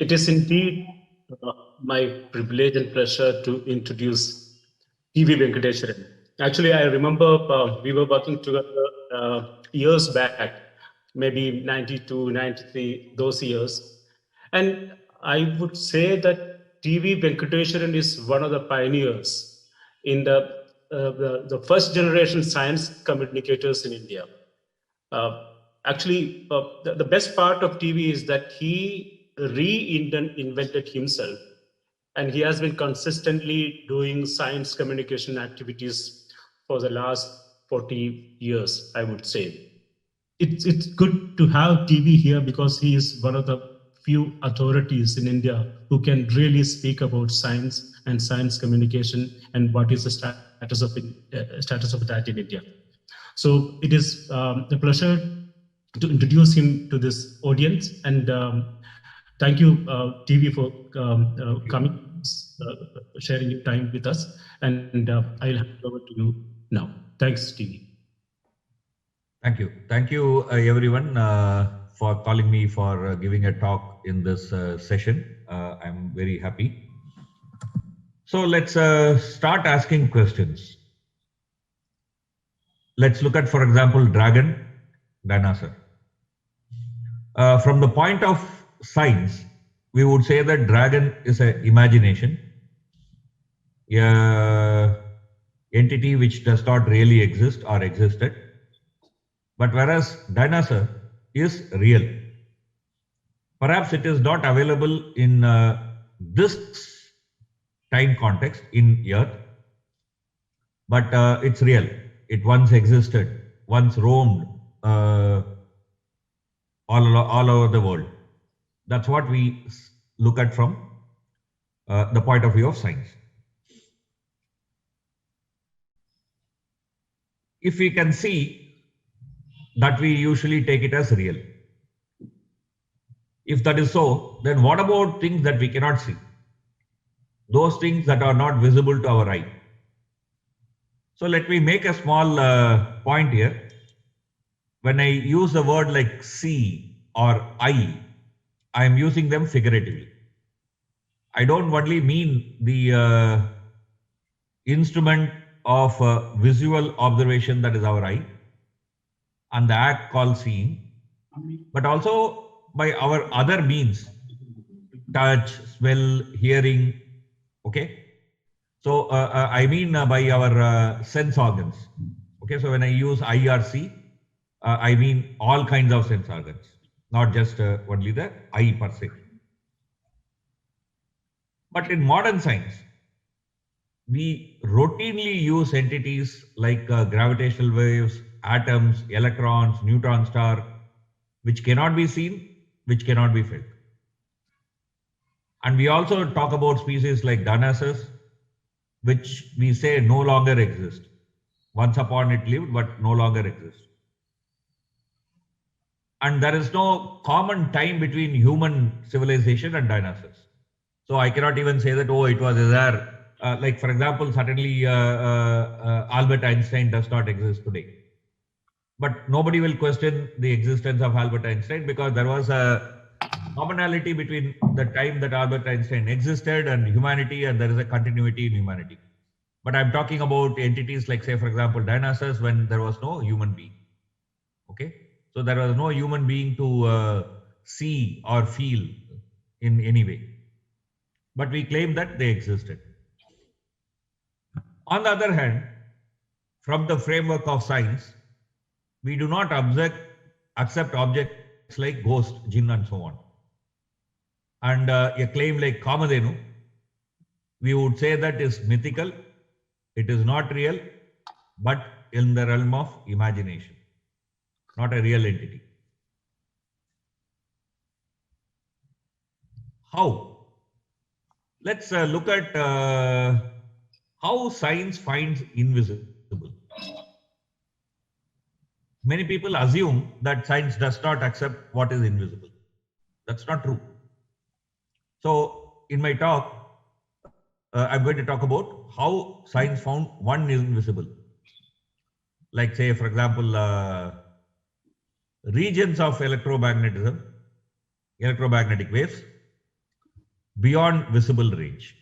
It is indeed my privilege and pleasure to introduce TV Venkiteswaran. Actually, I remember we were working together years back, maybe 92, 93, those years. And I would say that TV Venkiteswaran is one of the pioneers in the first generation science communicators in India. Uh, the best part of TV is that he reinvented himself, and he has been consistently doing science communication activities for the last 40 years, I would say. It's good to have TV here because he is one of the few authorities in India who can really speak about science and science communication and what is the status of that in India. So it is a pleasure to introduce him to this audience, and thank you, TV, for coming, sharing your time with us. And I'll hand it over to you now. Thanks, TV. Thank you, everyone, for calling me for giving a talk in this session. I'm very happy. So let's start asking questions. Let's look at, for example, dragon, dinosaur. From the point of science, we would say that dragon is an imagination, a entity which does not really exist or existed. But whereas dinosaur is real. Perhaps it is not available in this time context in Earth, but it's real. It once existed, once roamed all over the world. That's what we look at from the point of view of science. If we can see that, we usually take it as real. If that is so, then what about things that we cannot see? Those things that are not visible to our eye. So let me make a small point here. When I use the word like see or eye, I am using them figuratively. I don't only mean the instrument of visual observation, that is our eye, and the act called seeing, but also by our other means, touch, smell, hearing. Okay, so I mean by our sense organs. Okay, so when I use I or see, I mean all kinds of sense organs, not just only the eye per se. But in modern science, we routinely use entities like gravitational waves, atoms, electrons, neutron star, which cannot be seen, which cannot be felt. And we also talk about species like dinosaurs, which we say no longer exist. Once upon it lived, but no longer exists. And there is no common time between human civilization and dinosaurs. So I cannot even say that, oh, it was there. Like, for example, certainly Albert Einstein does not exist today. But nobody will question the existence of Albert Einstein because there was a commonality between the time that Albert Einstein existed and humanity, and there is a continuity in humanity. But I'm talking about entities like, say, for example, dinosaurs, when there was no human being. Okay, so there was no human being to see or feel in any way. But we claim that they existed. On the other hand, from the framework of science, we do not accept objects like ghost, jinn, and so on. And a claim like Kamadhenu, we would say that is mythical, it is not real, but in the realm of imagination, not a real entity. How? Let's look at how science finds invisible. Many people assume that science does not accept what is invisible. That's not true. So in my talk, I'm going to talk about how science found one invisible. Like, say, for example, regions of electromagnetic waves, beyond visible range.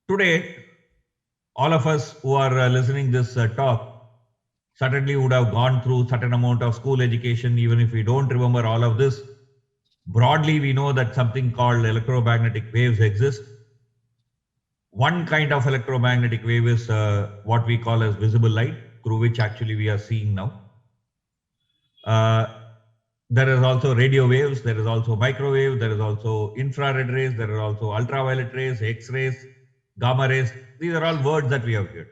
Today, all of us who are listening this talk certainly would have gone through certain amount of school education. Even if we don't remember all of this, broadly we know that something called electromagnetic waves exist. One kind of electromagnetic wave is what we call as visible light, through which actually we are seeing now. There is also radio waves, there is also microwave, there is also infrared rays, there are also ultraviolet rays, X-rays, gamma rays. These are all words that we have heard.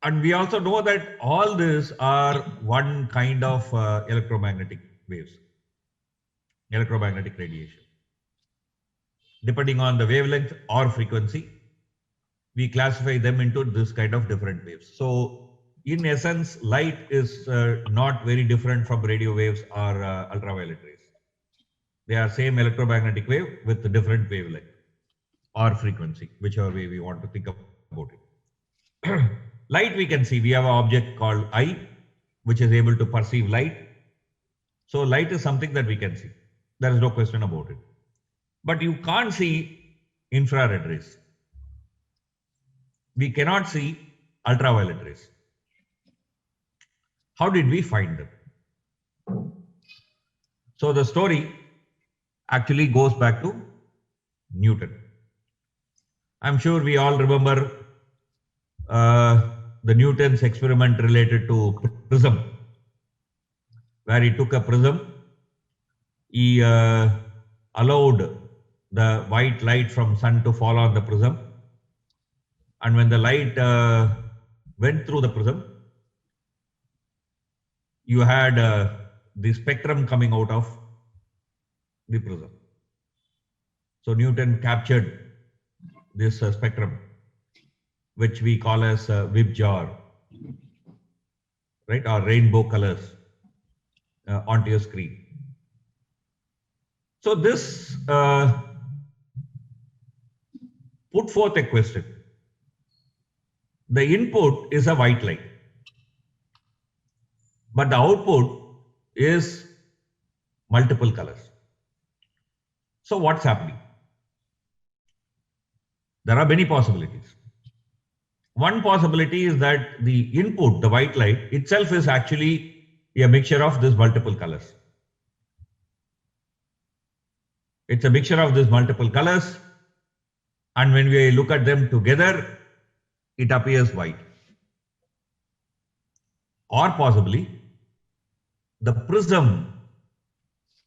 And we also know that all these are one kind of electromagnetic waves, electromagnetic radiation. Depending on the wavelength or frequency, we classify them into this kind of different waves. So in essence, light is not very different from radio waves or ultraviolet rays. They are same electromagnetic wave with a different wavelength or frequency, whichever way we want to think about it. Light we can see. We have an object called eye, which is able to perceive light. So light is something that we can see. There is no question about it. But you can't see infrared rays. We cannot see ultraviolet rays. How did we find them? So the story actually goes back to Newton. I'm sure we all remember the Newton's experiment related to prism, where he took a prism, he allowed the white light from sun to fall on the prism, and when the light went through the prism, you had the spectrum coming out of the prism. So Newton captured this spectrum, which we call as Webjar, right, or rainbow colors onto your screen. So this put forth a question. The input is a white light, but the output is multiple colors. So what's happening? There are many possibilities. One possibility is that the input, the white light itself, is actually a mixture of these multiple colors. It's a mixture of these multiple colors, and when we look at them together, it appears white. Or possibly, the prism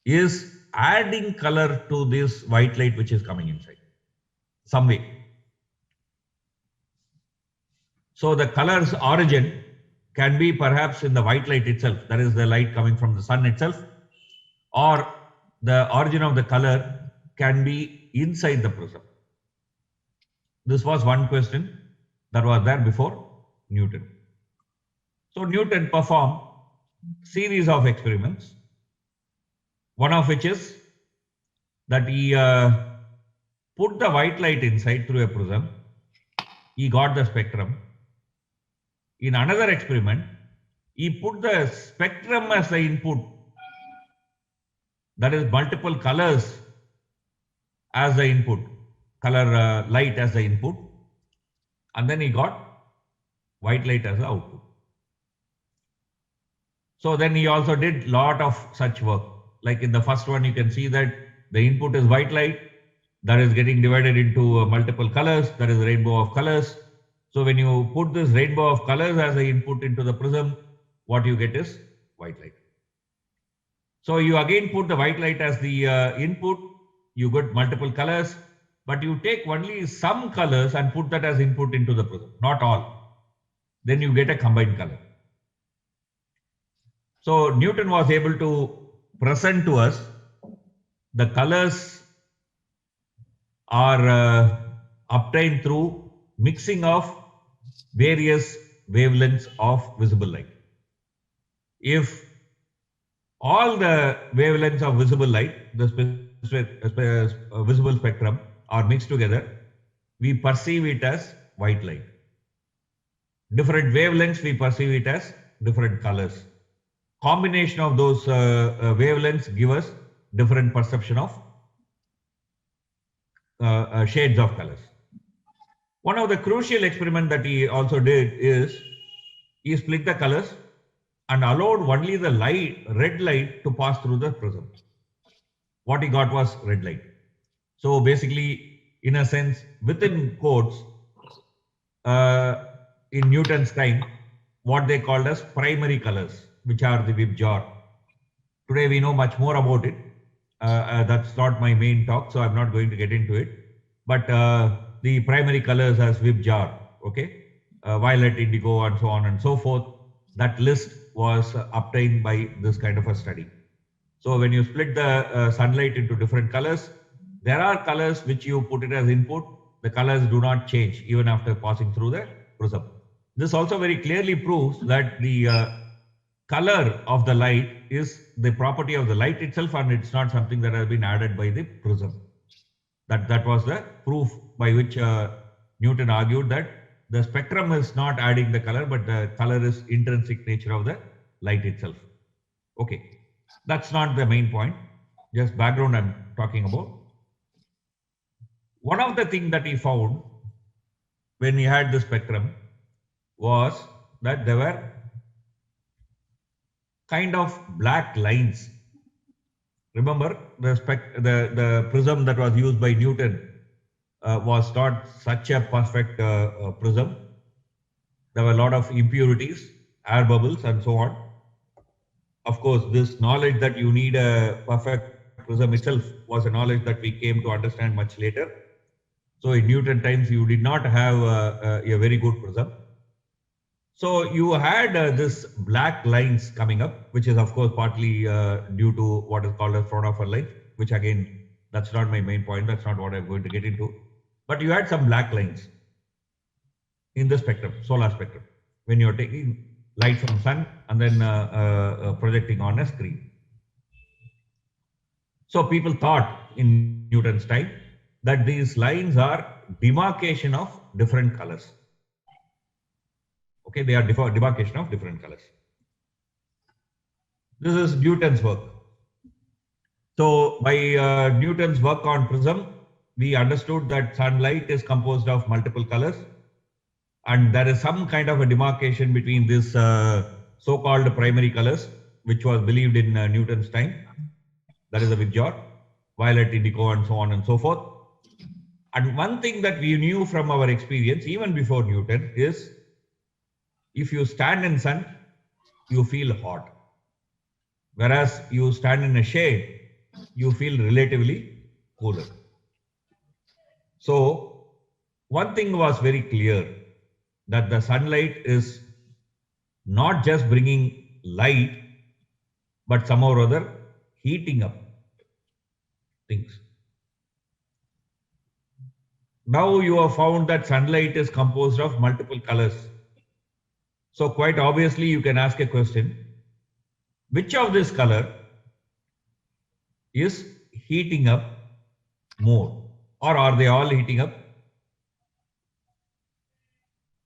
is adding color to this white light which is coming inside, some way. So the color's origin can be perhaps in the white light itself, that is the light coming from the sun itself, or the origin of the color can be inside the prism. This was one question that was there before Newton. So Newton performed series of experiments, one of which is that he put the white light inside through a prism. He got the spectrum. In another experiment, he put the spectrum as the input, that is multiple colors as the input, color light as the input, and then he got white light as the output. So then he also did lot of such work. Like in the first one, you can see that the input is white light, that is getting divided into multiple colors, that is rainbow of colors. So when you put this rainbow of colors as the input into the prism, what you get is white light. So you again put the white light as the input, you get multiple colors, but you take only some colors and put that as input into the prism, not all. Then you get a combined color. So Newton was able to present to us the colors are obtained through mixing of various wavelengths of visible light. If all the wavelengths of visible light, the visible spectrum, are mixed together, we perceive it as white light. Different wavelengths, we perceive it as different colors. Combination of those wavelengths give us different perception of shades of colors. One of the crucial experiments that he also did is he split the colors and allowed only the red light to pass through the prism. What he got was red light. So basically, in a sense, within quotes, in Newton's time, what they called as primary colors, which are the Vib jar. Today we know much more about it. That's not my main talk, so I'm not going to get into it. But the primary colors as Vib jar, okay, violet, indigo, and so on and so forth. That list was obtained by this kind of a study. So when you split the sunlight into different colors, there are colors which you put it as input. The colors do not change even after passing through the prism. This also very clearly proves that the color of the light is the property of the light itself, and it's not something that has been added by the prism. That was the proof by which Newton argued that the spectrum is not adding the color, but the color is intrinsic nature of the light itself. Okay, that's not the main point, just background I'm talking about. One of the things that he found when he had the spectrum was that there were kind of black lines. Remember, the prism that was used by Newton was not such a perfect prism. There were a lot of impurities, air bubbles, and so on. Of course, this knowledge that you need a perfect prism itself was a knowledge that we came to understand much later. So in Newton times, you did not have a very good prism. So you had this black lines coming up, which is of course partly due to what is called as Fraunhofer lines, which again, that's not my main point. That's not what I'm going to get into. But you had some black lines in the spectrum, solar spectrum, when you're taking light from sun and then projecting on a screen. So people thought in Newton's time that these lines are demarcation of different colors. Okay, they are demarcation of different colors. This is Newton's work. So by Newton's work on prism, we understood that sunlight is composed of multiple colors, and there is some kind of a demarcation between these so-called primary colors, which was believed in Newton's time. That is the Vib jar, violet, indigo, and so on and so forth. And one thing that we knew from our experience, even before Newton, is if you stand in sun, you feel hot. Whereas you stand in a shade, you feel relatively cooler. So one thing was very clear, that the sunlight is not just bringing light, but somehow or other heating up things. Now you have found that sunlight is composed of multiple colors. So quite obviously you can ask a question, which of this color is heating up more, or are they all heating up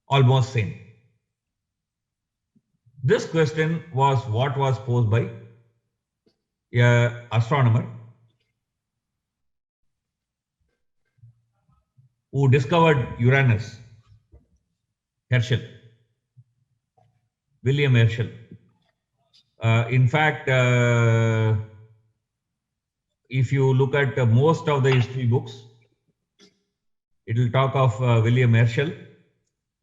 almost same? This question was what was posed by an astronomer who discovered Uranus, Herschel, William Herschel. In fact, if you look at most of the history books, it will talk of William Herschel.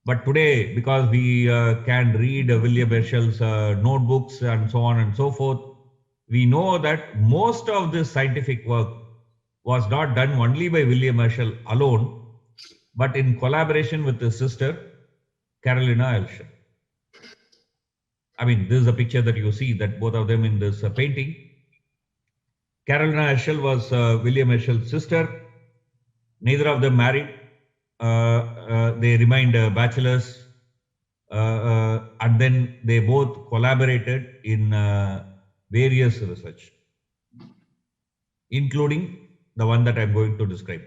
But today, because we can read William Herschel's notebooks and so on and so forth, we know that most of this scientific work was not done only by William Herschel alone, but in collaboration with his sister, Carolina Herschel. I mean, this is a picture that you see, that both of them in this painting. Carolina Herschel was William Herschel's sister. Neither of them married. They remained bachelors. And then they both collaborated in various research, including the one that I'm going to describe.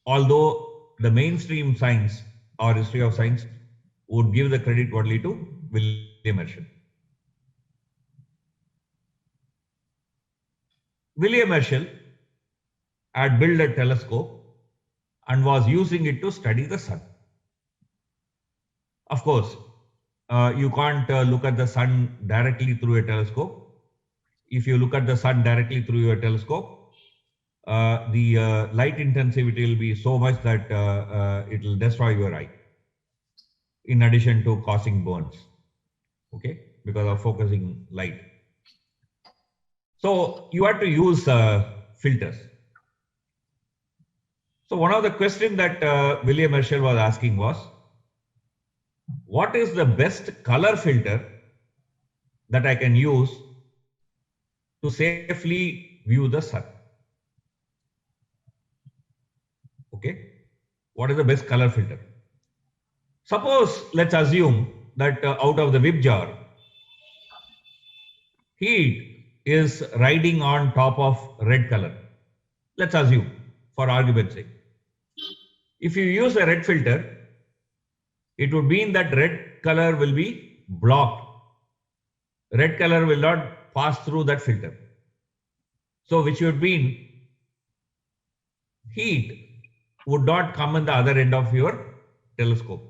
Although the mainstream science or history of science would give the credit only to William Herschel. William Herschel had built a telescope and was using it to study the sun. Of course, you can't look at the sun directly through a telescope. If you look at the sun directly through your telescope, the light intensity will be so much that it will destroy your eye, in addition to causing burns, okay, because of focusing light. So you have to use filters. So one of the questions that William Herschel was asking was, what is the best color filter that I can use to safely view the sun? Okay, what is the best color filter? Suppose, let's assume that out of the whip jar, heat is riding on top of red color. Let's assume, for argument's sake. If you use a red filter, it would mean that red color will be blocked. Red color will not pass through that filter. So which would mean heat would not come in the other end of your telescope.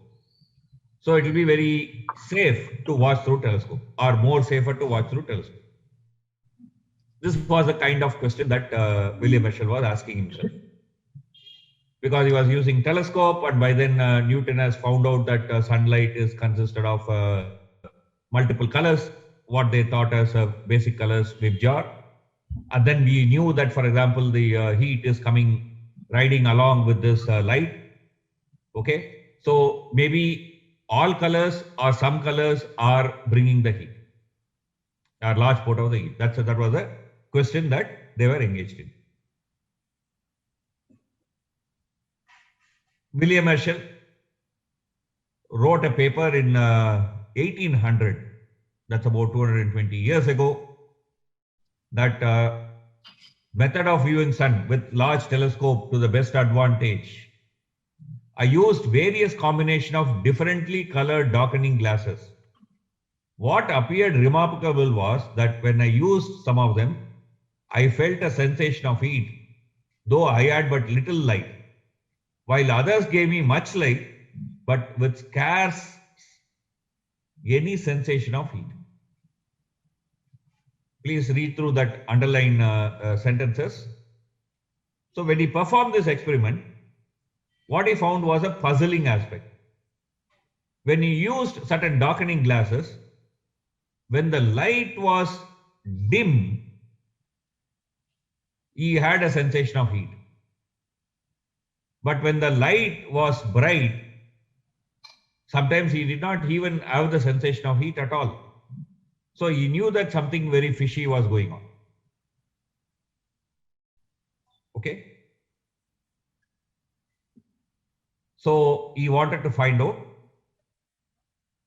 So it will be very safe to watch through telescope, or more safer to watch through telescope. This was the kind of question that William Herschel was asking himself. Because he was using telescope, and by then Newton has found out that sunlight is consisted of multiple colors, what they thought as basic colors, whip jar. And then we knew that, for example, the heat is coming, riding along with this light. Okay, so maybe all colors or some colors are bringing the heat, a large part of the heat. That was a question that they were engaged in. William Herschel wrote a paper in 1800, that's about 220 years ago, that method of viewing sun with large telescope to the best advantage. I used various combination of differently colored darkening glasses. What appeared remarkable was that when I used some of them, I felt a sensation of heat, though I had but little light, while others gave me much light, but with scarce any sensation of heat. Please read through that underline sentences. So when he performed this experiment, what he found was a puzzling aspect. When he used certain darkening glasses, when the light was dim, he had a sensation of heat. But when the light was bright, sometimes he did not even have the sensation of heat at all. So he knew that something very fishy was going on. Okay. So he wanted to find out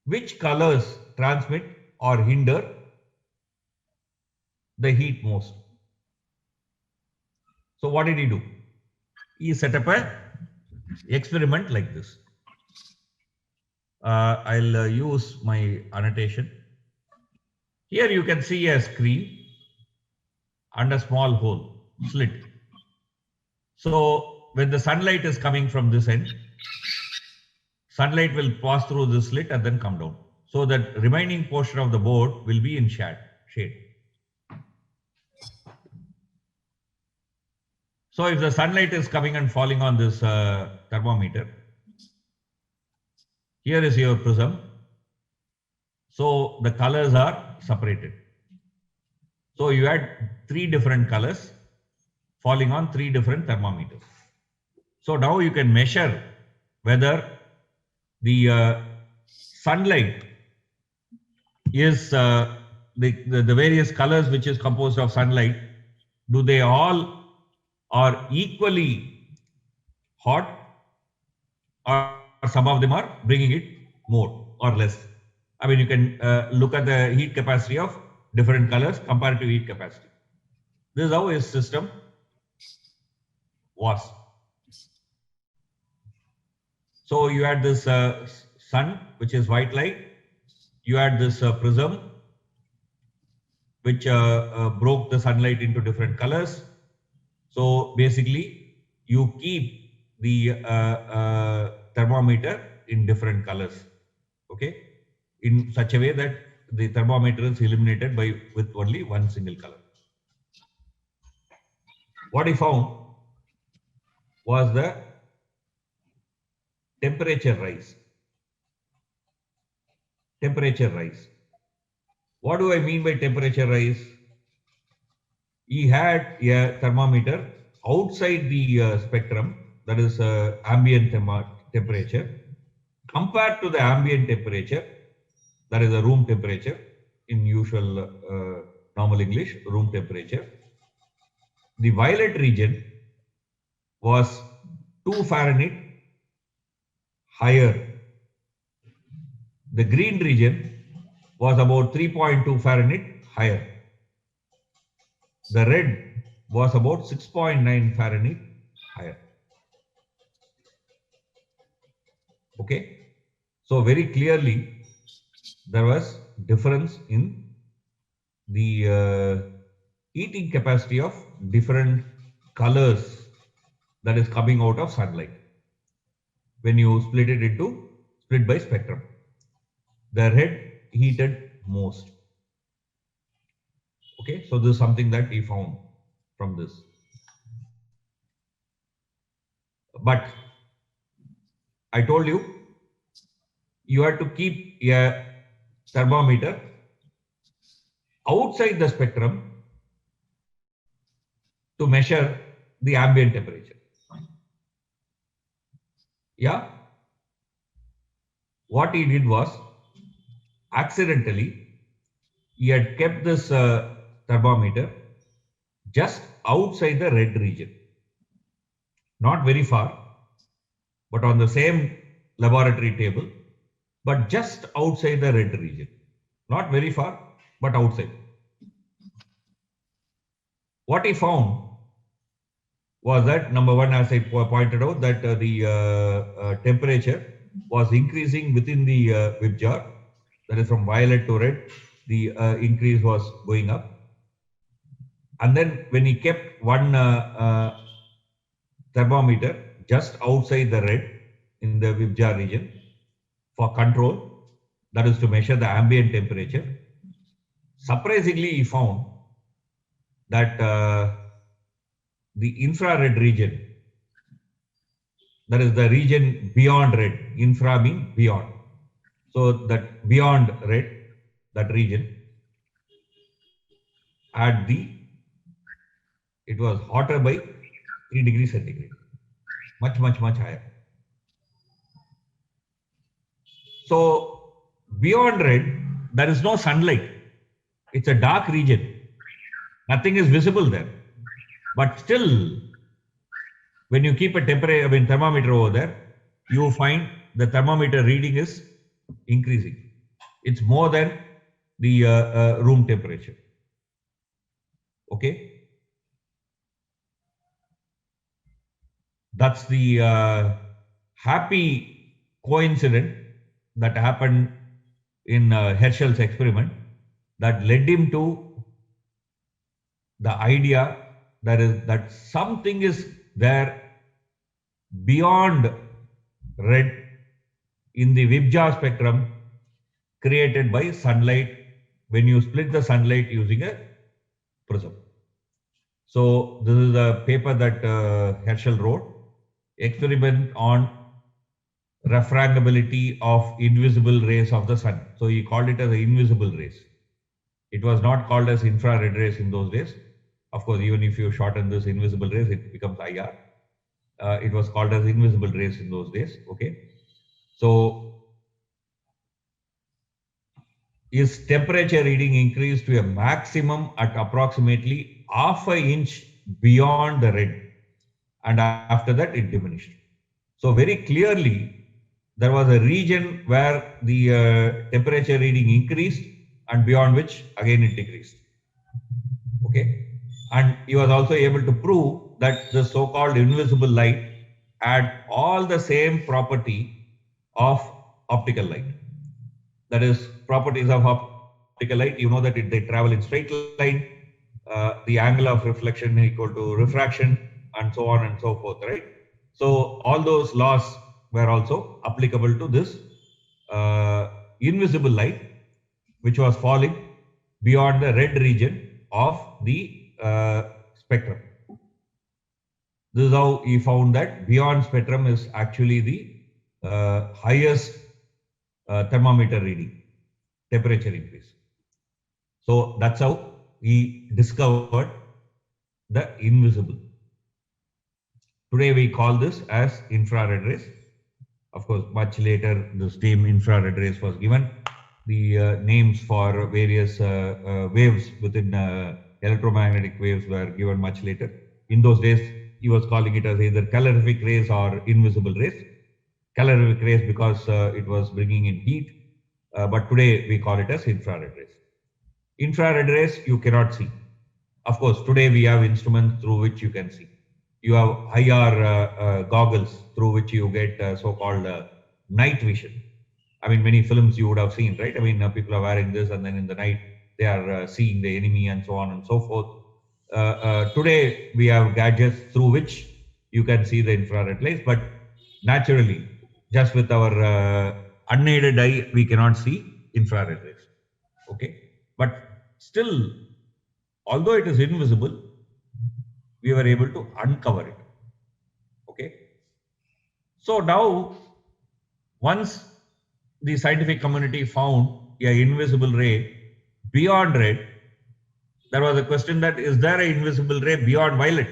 which colors transmit or hinder the heat most. So what did he do? He set up an experiment like this. I'll use my annotation. Here you can see a screen and a small hole, slit. So when the sunlight is coming from this end, sunlight will pass through this slit and then come down. So that remaining portion of the board will be in shade. So if the sunlight is coming and falling on this thermometer, here is your prism. So the colors are separated. So you had 3 different colors falling on 3 different thermometers. So now you can measure whether the sunlight is the various colors which is composed of sunlight, do they all are equally hot, or some of them are bringing it more or less. I mean, you can look at the heat capacity of different colors compared to heat capacity. This is how his system was. So you had this sun, which is white light. You had this prism, which broke the sunlight into different colors. So basically, you keep the thermometer in different colors, okay, in such a way that the thermometer is illuminated with only one single color. What he found was the temperature rise. Temperature rise. What do I mean by temperature rise? He had a thermometer outside the spectrum, that is ambient temperature, compared to the ambient temperature, that is the room temperature, in usual normal English, room temperature. The violet region was 2 Fahrenheit higher. The green region was about 3.2 Fahrenheit higher. The red was about 6.9 Fahrenheit higher. Okay. So very clearly there was difference in the heating capacity of different colors that is coming out of sunlight when you split by spectrum. The red heated most. Okay, so this is something that he found from this. But I told you, you have to keep a thermometer outside the spectrum to measure the ambient temperature. Yeah. What he did was, accidentally, he had kept this thermometer just outside the red region. Not very far, but on the same laboratory table, but just outside the red region. Not very far, but outside. What he found was that, number one, as I pointed out, that the temperature was increasing within the whip jar, that is from violet to red, the increase was going up. And then when he kept one thermometer just outside the red in the whip jar region for control, that is to measure the ambient temperature, surprisingly he found that the infrared region, that is the region beyond red, infra means beyond. So that beyond red, that region had it was hotter by 3 degrees centigrade, much higher. So beyond red, there is no sunlight. It's a dark region. Nothing is visible there. But still, when you keep a thermometer over there, you find the thermometer reading is increasing. It's more than the room temperature. Okay. That's the happy coincidence that happened in Herschel's experiment that led him to the idea that something is there beyond red in the whip jar spectrum created by sunlight when you split the sunlight using a prism. So this is a paper that Herschel wrote, experiment on refractability of invisible rays of the sun. So he called it as invisible rays. It was not called as infrared rays in those days. Of course, even if you shorten this invisible rays, it becomes IR. It was called as invisible rays in those days. Okay. So his temperature reading increased to a maximum at approximately half an inch beyond the red. And after that, it diminished. So very clearly, there was a region where the temperature reading increased and beyond which again it decreased. Okay. And he was also able to prove that the so-called invisible light had all the same property of optical light. That is, properties of optical light, you know that they travel in straight line, the angle of reflection equal to refraction, and so on and so forth, right? So all those laws were also applicable to this invisible light, which was falling beyond the red region of the spectrum. This is how he found that beyond spectrum is actually the highest thermometer reading, temperature increase. So that's how he discovered the invisible. Today we call this as infrared rays. Of course, much later this name infrared rays was given. The names for various waves within electromagnetic waves were given much later. In those days, he was calling it as either calorific rays or invisible rays. Calorific rays because it was bringing in heat, but today we call it as infrared rays. Infrared rays you cannot see. Of course, today we have instruments through which you can see. You have IR goggles through which you get so-called night vision. I mean, many films you would have seen, right? I mean, people are wearing this and then in the night they are seeing the enemy and so on and so forth. Today we have gadgets through which you can see the infrared rays, but naturally, just with our unaided eye, we cannot see infrared rays. Okay, but still, although it is invisible, we were able to uncover it. Okay, so now once the scientific community found an invisible ray beyond red, there was a question that is there an invisible ray beyond violet?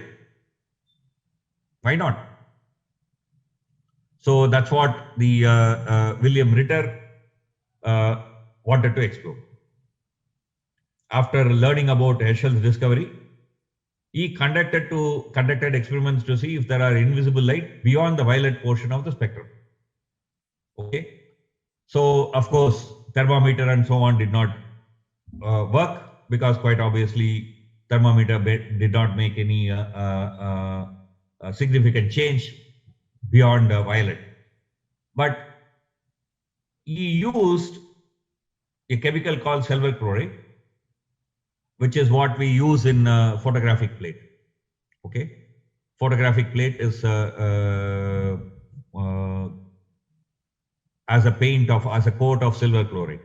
Why not? So that's what the William Ritter wanted to explore. After learning about Herschel's discovery, he conducted experiments to see if there are invisible light beyond the violet portion of the spectrum. Okay, so of course thermometer and so on did not work because quite obviously thermometer did not make any significant change beyond violet. But he used a chemical called silver chloride, which is what we use in photographic plate. Okay, photographic plate is as a coat of silver chloride.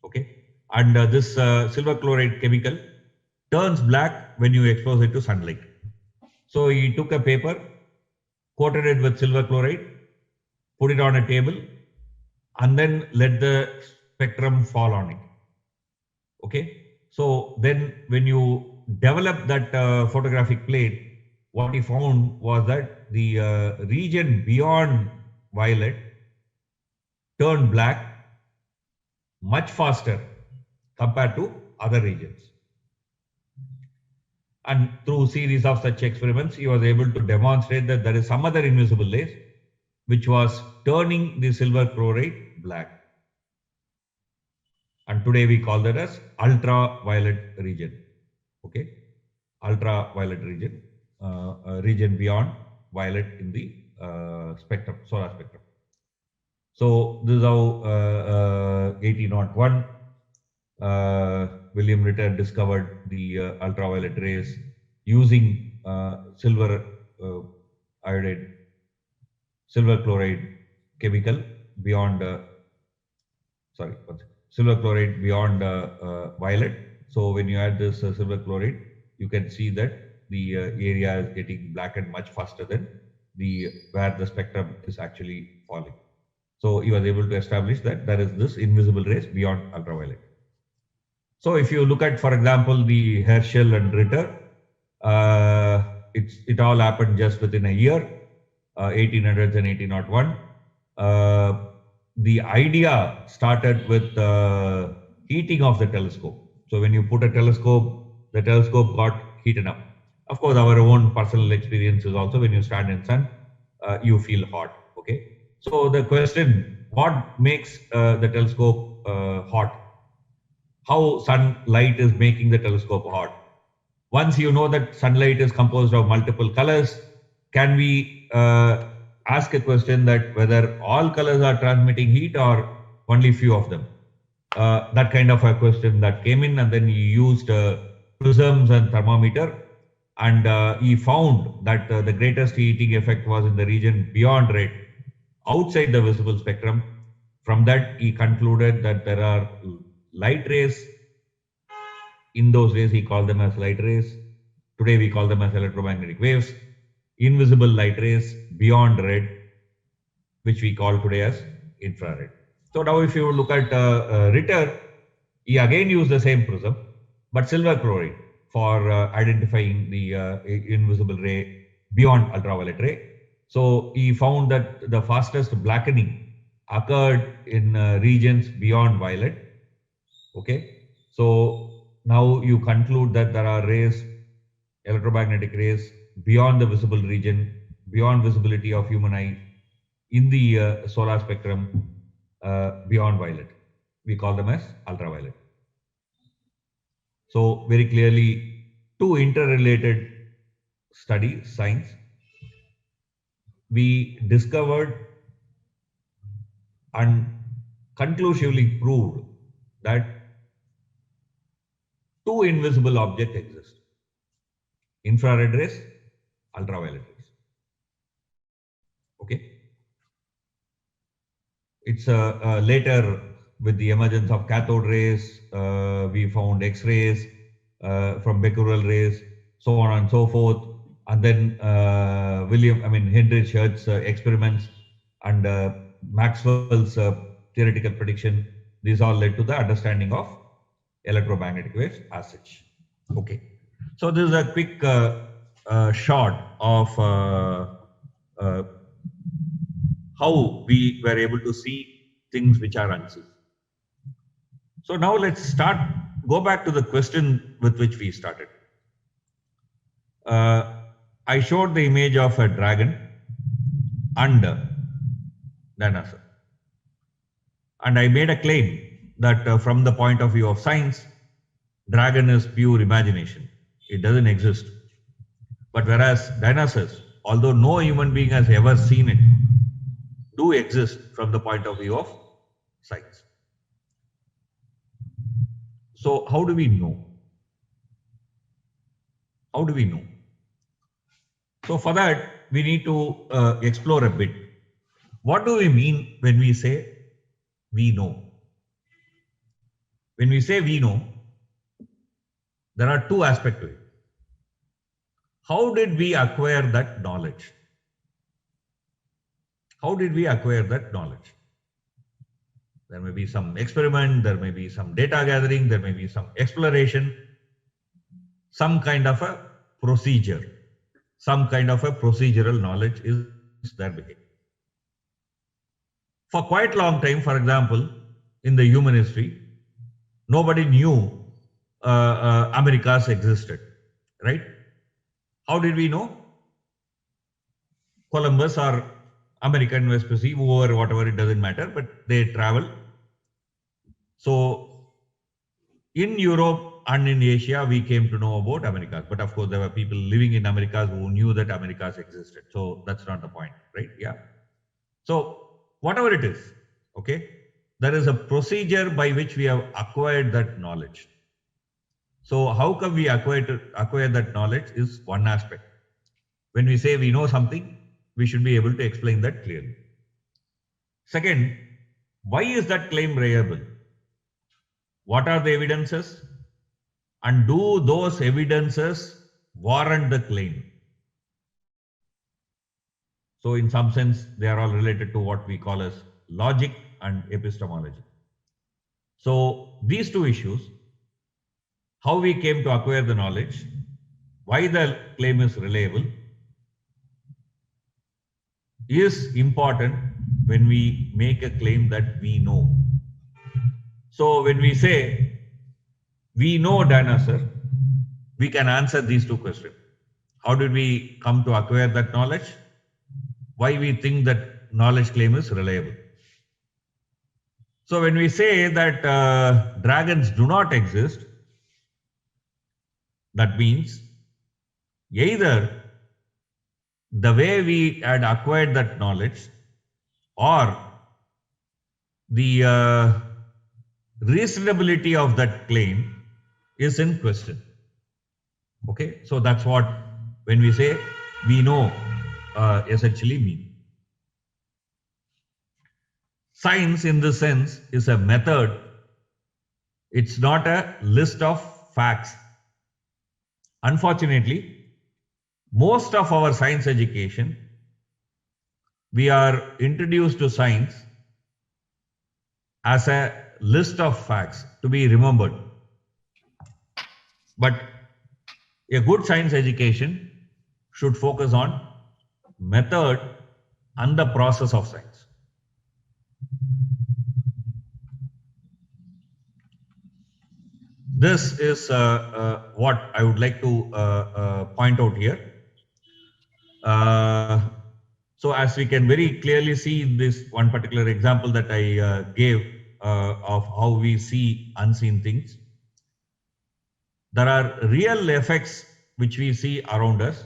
Okay, and this silver chloride chemical turns black when you expose it to sunlight. So he took a paper, coated it with silver chloride, put it on a table, and then let the spectrum fall on it. Okay, so then when you develop that photographic plate, what he found was that the region beyond violet turned black much faster compared to other regions. And through series of such experiments, he was able to demonstrate that there is some other invisible rays which was turning the silver chloride black. And today we call that as ultraviolet region. Okay, ultraviolet region, region beyond violet in the spectrum, solar spectrum. So this is how 1801 William Ritter discovered the ultraviolet rays using silver chloride chemical beyond silver chloride beyond violet. So when you add this silver chloride, you can see that the area is getting blackened much faster than where the spectrum is actually falling. So he was able to establish that there is this invisible rays beyond ultraviolet. So if you look at, for example, the Herschel and Ritter, it all happened just within a year, 1800s and 1801. The idea started with heating of the telescope. So when you put a telescope, the telescope got heated up. Of course, our own personal experience is also when you stand in sun, you feel hot. Okay. So the question, what makes the telescope hot? How sunlight is making the telescope hot? Once you know that sunlight is composed of multiple colors, can we ask a question that whether all colors are transmitting heat or only few of them? That kind of a question that came in, and then you used prisms and thermometer and he found that the greatest heating effect was in the region beyond red, outside the visible spectrum. From that, he concluded that there are light rays. In those days, he called them as light rays. Today, we call them as electromagnetic waves. Invisible light rays beyond red, which we call today as infrared. So now if you look at Ritter, he again used the same prism, but silver chloride for identifying the invisible ray beyond ultraviolet ray. So he found that the fastest blackening occurred in regions beyond violet. Okay, so now you conclude that there are rays, electromagnetic rays beyond the visible region, beyond visibility of human eye, in the solar spectrum beyond violet. We call them as ultraviolet. So very clearly, two interrelated studies, science. We discovered and conclusively proved that two invisible objects exist: infrared rays, ultraviolet rays. Okay. It's later, with the emergence of cathode rays, we found X-rays from Becquerel rays, so on and so forth. And then Heinrich Hertz's experiments and Maxwell's theoretical prediction, these all led to the understanding of electromagnetic waves as such. Okay. So this is a quick shot of how we were able to see things which are unseen. So now let's go back to the question with which we started. I showed the image of a dragon and a dinosaur. And I made a claim that from the point of view of science, dragon is pure imagination. It doesn't exist. But whereas dinosaurs, although no human being has ever seen it, do exist from the point of view of science. So how do we know? How do we know? So for that, we need to explore a bit. What do we mean when we say we know? When we say we know, there are two aspects to it. How did we acquire that knowledge? How did we acquire that knowledge? There may be some experiment, there may be some data gathering, there may be some exploration, some kind of a procedure, some kind of a procedural knowledge is there behind. For quite a long time, for example, in the human history, nobody knew Americas existed, right? How did we know? Columbus or American Vespucci, whoever, whatever, it doesn't matter, but they travel. So in Europe and in Asia, we came to know about Americas. But of course, there were people living in Americas who knew that Americas existed. So that's not the point, right? Yeah. So whatever it is, okay, there is a procedure by which we have acquired that knowledge. So how come we acquire that knowledge is one aspect. When we say we know something, we should be able to explain that clearly. Second, why is that claim reliable? What are the evidences? And do those evidences warrant the claim? So in some sense, they are all related to what we call as logic and epistemology. So these two issues, how we came to acquire the knowledge, why the claim is reliable, is important when we make a claim that we know. So when we say we know dinosaur, we can answer these two questions. How did we come to acquire that knowledge? Why we think that knowledge claim is reliable? So when we say that dragons do not exist, that means either the way we had acquired that knowledge or the reasonability of that claim is in question. Okay, so that's what when we say we know essentially mean. Science in this sense is a method. It's not a list of facts. Unfortunately, most of our science education, we are introduced to science as a list of facts to be remembered. But a good science education should focus on method and the process of science. This is what I would like to point out here. So as we can very clearly see in this one particular example that I gave of how we see unseen things, there are real effects which we see around us,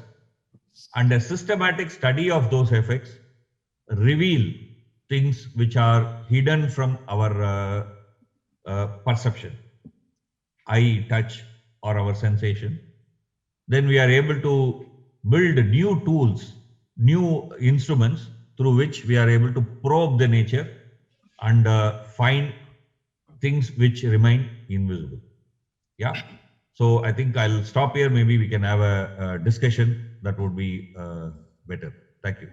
and a systematic study of those effects reveal things which are hidden from our perception, eye, touch, or our sensation. Then we are able to build new tools, new instruments through which we are able to probe the nature and find things which remain invisible. Yeah. So I think I'll stop here. Maybe we can have a discussion that would be better. Thank you.